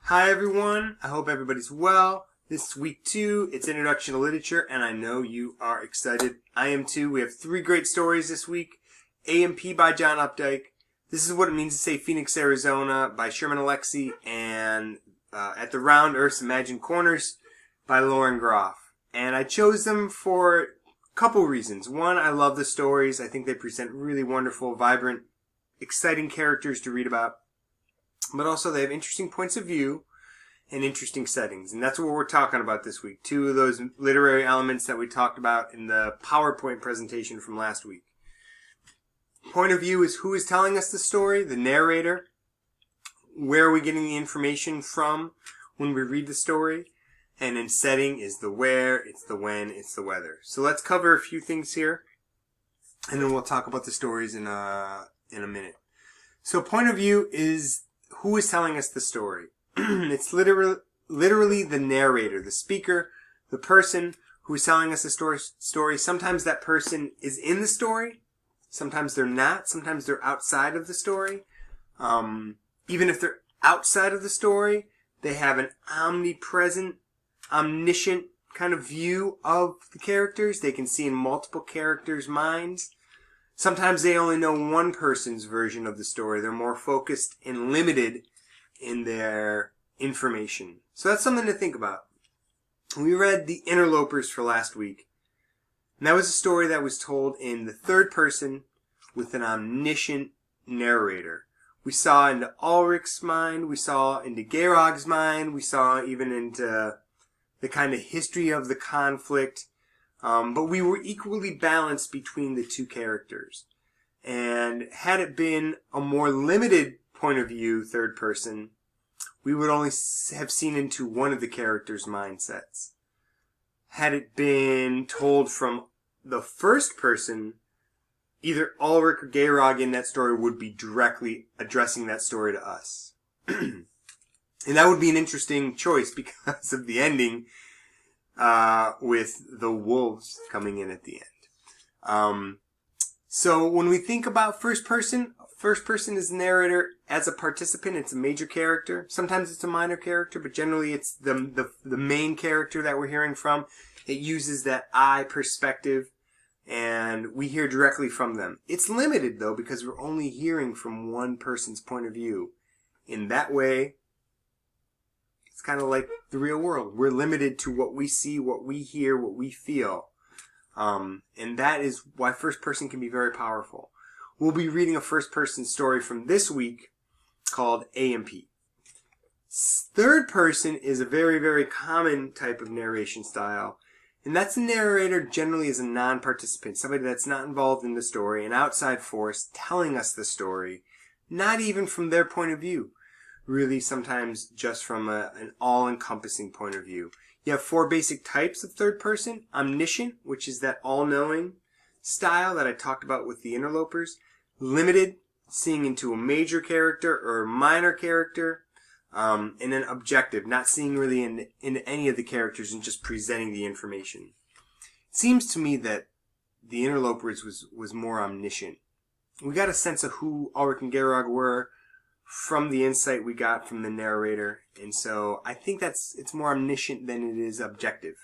Hi everyone, I hope everybody's well. This is week 2, it's Introduction to Literature, and I know you are excited. I am too. We have 3 great stories this week. A&P by John Updike, This is What It Means to Say Phoenix, Arizona by Sherman Alexie, and At the Round Earth's Imagined Corners by Lauren Groff. And I chose them for a couple reasons. One, I love the stories. I think they present really wonderful, vibrant, exciting characters to read about. But also they have interesting points of view and interesting settings. And that's what we're talking about this week. 2 of those literary elements that we talked about in the PowerPoint presentation from last week. Point of view is who is telling us the story, the narrator. Where are we getting the information from when we read the story? And in setting is the where, it's the when, it's the whether. So let's cover a few things here. And then we'll talk about the stories in a minute. So point of view is who is telling us the story. It's literally the narrator, the speaker, the person who is telling us the story. Sometimes that person is in the story. Sometimes they're not. Sometimes they're outside of the story. Even if they're outside of the story, they have an omnipresent, omniscient kind of view of the characters. They can see in multiple characters' minds. Sometimes they only know one person's version of the story. They're more focused and limited in their information. So that's something to think about. We read The Interlopers for last week. And that was a story that was told in the third person with an omniscient narrator. We saw into Ulrich's mind. We saw into Georg's mind. We saw even into the kind of history of the conflict. But we were equally balanced between the 2 characters. And had it been a more limited point of view, third person, we would only have seen into one of the characters' mindsets. Had it been told from the first person, either Ulrich or Georg in that story would be directly addressing that story to us. And that would be an interesting choice because of the ending, with the wolves coming in at the end. So when we think about first person is the narrator. As a participant, it's a major character. Sometimes it's a minor character, but generally it's the main character that we're hearing from. It uses that I perspective, and we hear directly from them. It's limited, though, because we're only hearing from one person's point of view. In that way, it's kind of like the real world. We're limited to what we see, what we hear, what we feel. And that is why first person can be very powerful. We'll be reading a first person story from this week called A&P. Third person is a very, very common type of narration style. And that's the narrator generally as a non-participant, somebody that's not involved in the story, an outside force telling us the story, not even from their point of view. Really, sometimes just from an all-encompassing point of view. You have 4 basic types of third person. Omniscient, which is that all-knowing style that I talked about with the Interlopers. Limited, seeing into a major character or a minor character. And then objective, not seeing really into any of the characters and just presenting the information. It seems to me that the Interlopers was more omniscient. We got a sense of who Ulrich and Georg were from the insight we got from the narrator. And so I think it's more omniscient than it is objective.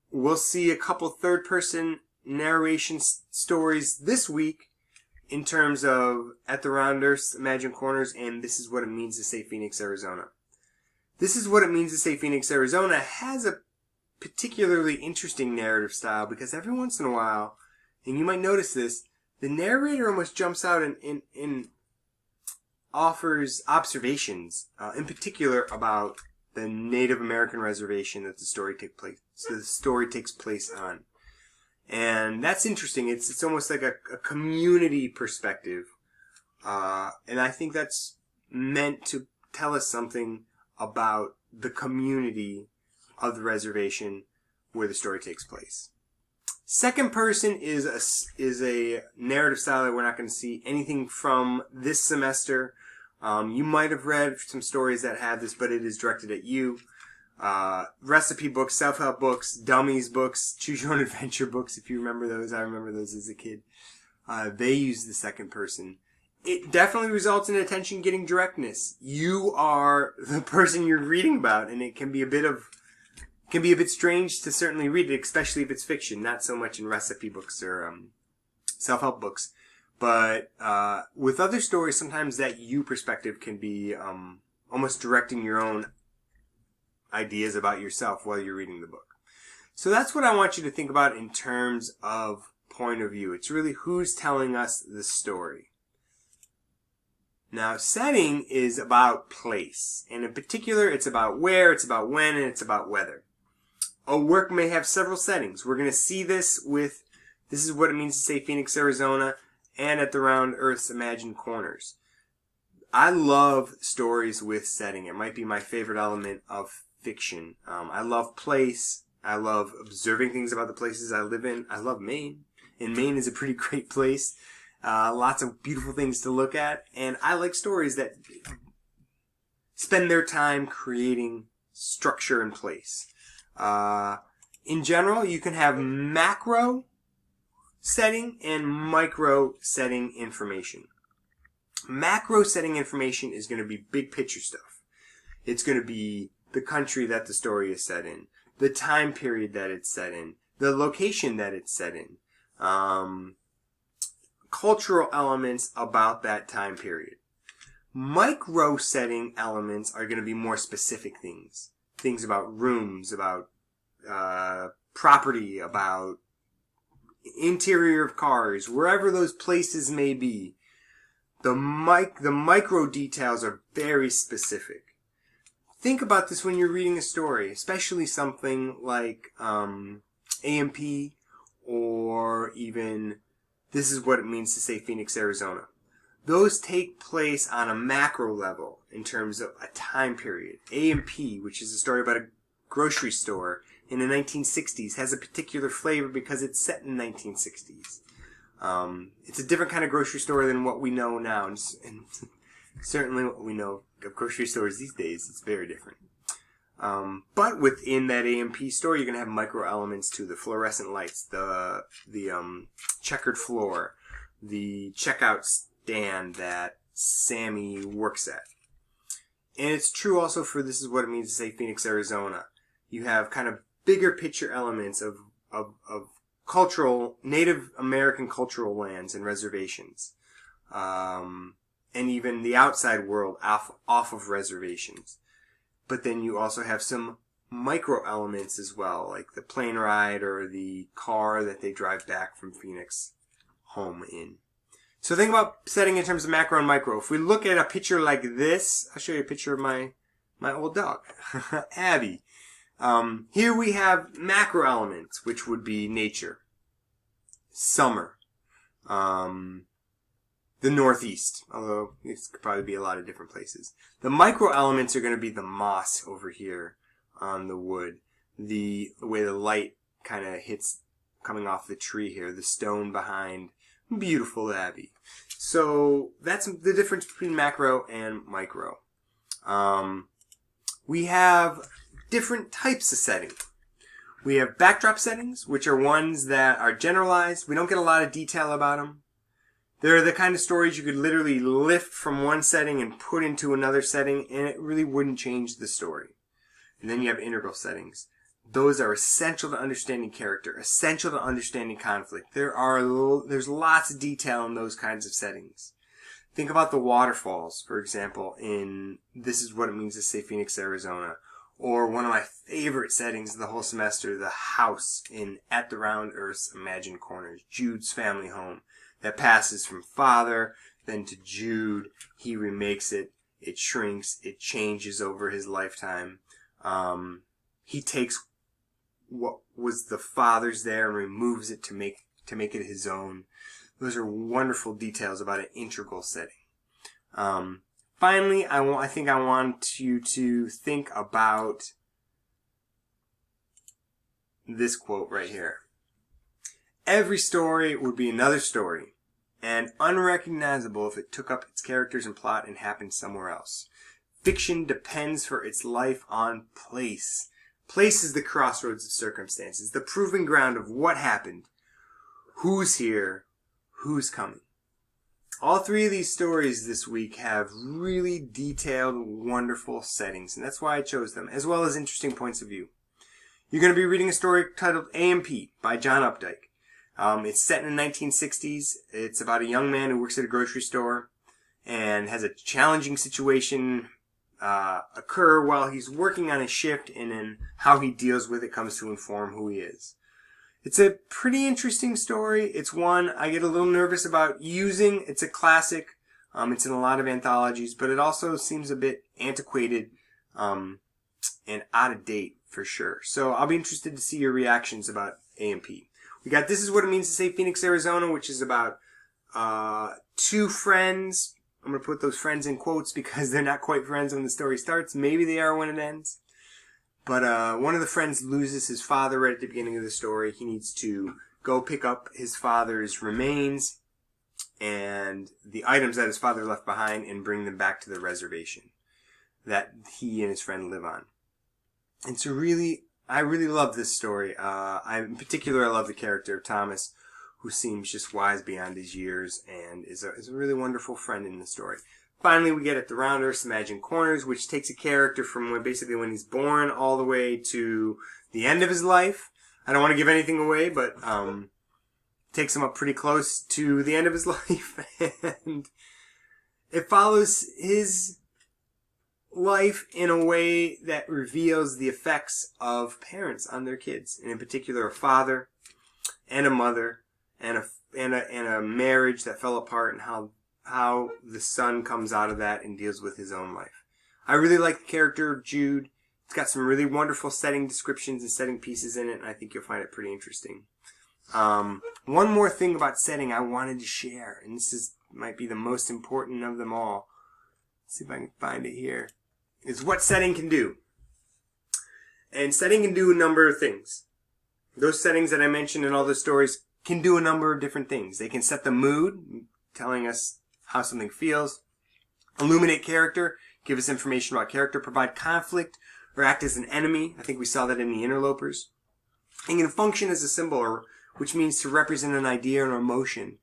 We'll see a couple third-person narration stories this week in terms of At the Round Earth's Imagined Corners and This is What It Means to Say Phoenix, Arizona. This is What It Means to Say Phoenix, Arizona has a particularly interesting narrative style because every once in a while, and you might notice this, the narrator almost jumps out and offers observations, in particular about the Native American reservation that the story takes place on. And that's interesting. It's almost like a community perspective. And I think that's meant to tell us something about the community of the reservation where the story takes place. Second person is a narrative style that we're not going to see anything from this semester. You might have read some stories that have this, but it is directed at you. Recipe books, self-help books, dummies books, choose your own adventure books, if you remember those. I remember those as a kid. They use the second person. it definitely results in attention getting directness. You are the person you're reading about, and it can be a bit strange to certainly read it, especially if it's fiction. Not so much in recipe books or self-help books, but with other stories, sometimes that you perspective can be almost directing your own ideas about yourself while you're reading the book. So that's what I want you to think about in terms of point of view. It's really who's telling us the story. Now, setting is about place, and in particular, it's about where, it's about when, and it's about whether. A work may have several settings. We're going to see this is what it means to say Phoenix, Arizona, and at the Round Earth's Imagined Corners. I love stories with setting. It might be my favorite element of fiction. I love place. I love observing things about the places I live in. I love Maine. And Maine is a pretty great place. Lots of beautiful things to look at. And I like stories that spend their time creating structure and place. In general, you can have macro setting and micro setting information. Macro setting information is going to be big picture stuff. It's going to be the country that the story is set in, the time period that it's set in, the location that it's set in, cultural elements about that time period. Micro setting elements are going to be more specific things. Things about rooms, about property, about interior of cars, wherever those places may be. The micro details are very specific. Think about this when you're reading a story, especially something like AMP or even This Is What It Means to Say Phoenix, Arizona. Those take place on a macro level in terms of a time period. AMP, which is a story about a grocery store in the 1960s, has a particular flavor because it's set in the 1960s. It's a different kind of grocery store than what we know now, and certainly what we know of grocery stores these days. It's very different. But within that AMP store, you're going to have micro elements too. The fluorescent lights, the checkered floor, the checkout stand that Sammy works at. And it's true also for This Is What It Means to Say Phoenix, Arizona. You have kind of bigger picture elements of cultural, Native American cultural lands and reservations. And even the outside world off of reservations. But then you also have some micro elements as well, like the plane ride or the car that they drive back from Phoenix home in. So think about setting in terms of macro and micro. If we look at a picture like this, I'll show you a picture of my old dog, Abby. Here we have macro elements, which would be nature, summer, the Northeast, although it could probably be a lot of different places. The micro elements are going to be the moss over here on the wood, the way the light kind of hits coming off the tree here, the stone behind beautiful Abbey. So that's the difference between macro and micro. We have different types of setting. We have backdrop settings, which are ones that are generalized. We don't get a lot of detail about them. They're the kind of stories you could literally lift from one setting and put into another setting, and it really wouldn't change the story. And then you have integral settings. Those are essential to understanding character, essential to understanding conflict. There's lots of detail in those kinds of settings. Think about the waterfalls, for example, in This Is What It Means to Say Phoenix, Arizona. Or one of my favorite settings of the whole semester, the house in At the Round Earth's Imagined Corners, Jude's family home. That passes from father, then to Jude. He remakes it. It shrinks. It changes over his lifetime. He takes what was the father's there and removes it to make it his own. Those are wonderful details about an integral setting. Finally, I think I want you to think about this quote right here. Every story would be another story, and unrecognizable if it took up its characters and plot and happened somewhere else. Fiction depends for its life on place. Place is the crossroads of circumstances, the proving ground of what happened, who's here, who's coming. All three of these stories this week have really detailed, wonderful settings, and that's why I chose them, as well as interesting points of view. You're going to be reading a story titled A&P by John Updike. It's set in the 1960s. It's about a young man who works at a grocery store and has a challenging situation occur while he's working on his shift, and then how he deals with it comes to inform who he is. It's a pretty interesting story. It's one I get a little nervous about using. It's a classic. It's in a lot of anthologies, but it also seems a bit antiquated and out of date for sure. So I'll be interested to see your reactions about A&P. We got This Is What It Means to Say Phoenix, Arizona, which is about two friends. I'm going to put those friends in quotes because they're not quite friends when the story starts. Maybe they are when it ends. But one of the friends loses his father right at the beginning of the story. He needs to go pick up his father's remains and the items that his father left behind and bring them back to the reservation that he and his friend live on. And so I really love this story. In particular, I love the character of Thomas, who seems just wise beyond his years and is a really wonderful friend in the story. Finally, we get at the Round Earth's Imagined Corners, which takes a character from when he's born all the way to the end of his life. I don't want to give anything away, but takes him up pretty close to the end of his life. And it follows his life in a way that reveals the effects of parents on their kids, and in particular a father and a mother and a marriage that fell apart, and how the son comes out of that and deals with his own life. I really like the character of Jude. It's got some really wonderful setting descriptions and setting pieces in it, and I think you'll find it pretty interesting. One more thing about setting I wanted to share, and this might be the most important of them all. Let's see if I can find it here. Is what setting can do. And setting can do a number of things. Those settings that I mentioned in all the stories can do a number of different things. They can set the mood, telling us how something feels, illuminate character, give us information about character, provide conflict, or act as an enemy. I think we saw that in the Interlopers. And can function as a symbol, which means to represent an idea or emotion.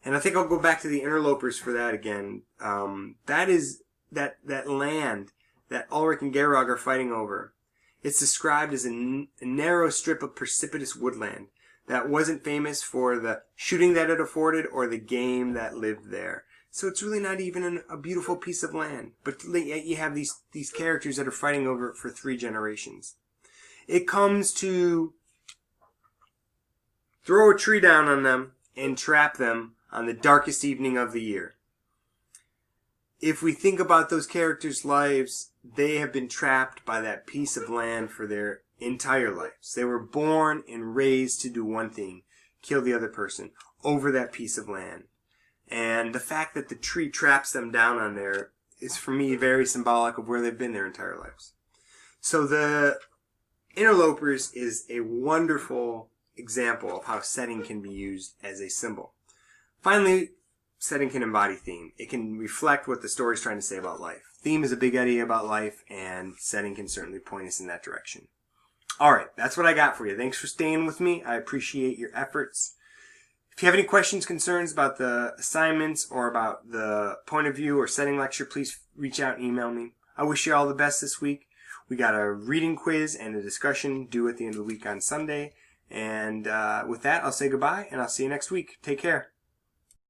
And I think I'll go back to the Interlopers for that again. That is that land that Ulrich and Georg are fighting over. It's described as a narrow strip of precipitous woodland that wasn't famous for the shooting that it afforded or the game that lived there. So it's really not even a beautiful piece of land. But yet you have these characters that are fighting over it for 3 generations. It comes to throw a tree down on them and trap them on the darkest evening of the year. If we think about those characters' lives, they have been trapped by that piece of land for their entire lives. They were born and raised to do one thing, kill the other person, over that piece of land. And the fact that the tree traps them down on there is, for me, very symbolic of where they've been their entire lives. So the Interlopers is a wonderful example of how setting can be used as a symbol. Finally, setting can embody theme. It can reflect what the story is trying to say about life. Theme is a big idea about life, and setting can certainly point us in that direction. All right, that's what I got for you. Thanks for staying with me. I appreciate your efforts. If you have any questions, concerns about the assignments or about the point of view or setting lecture, please reach out and email me. I wish you all the best this week. We got a reading quiz and a discussion due at the end of the week on Sunday. And with that, I'll say goodbye, and I'll see you next week. Take care.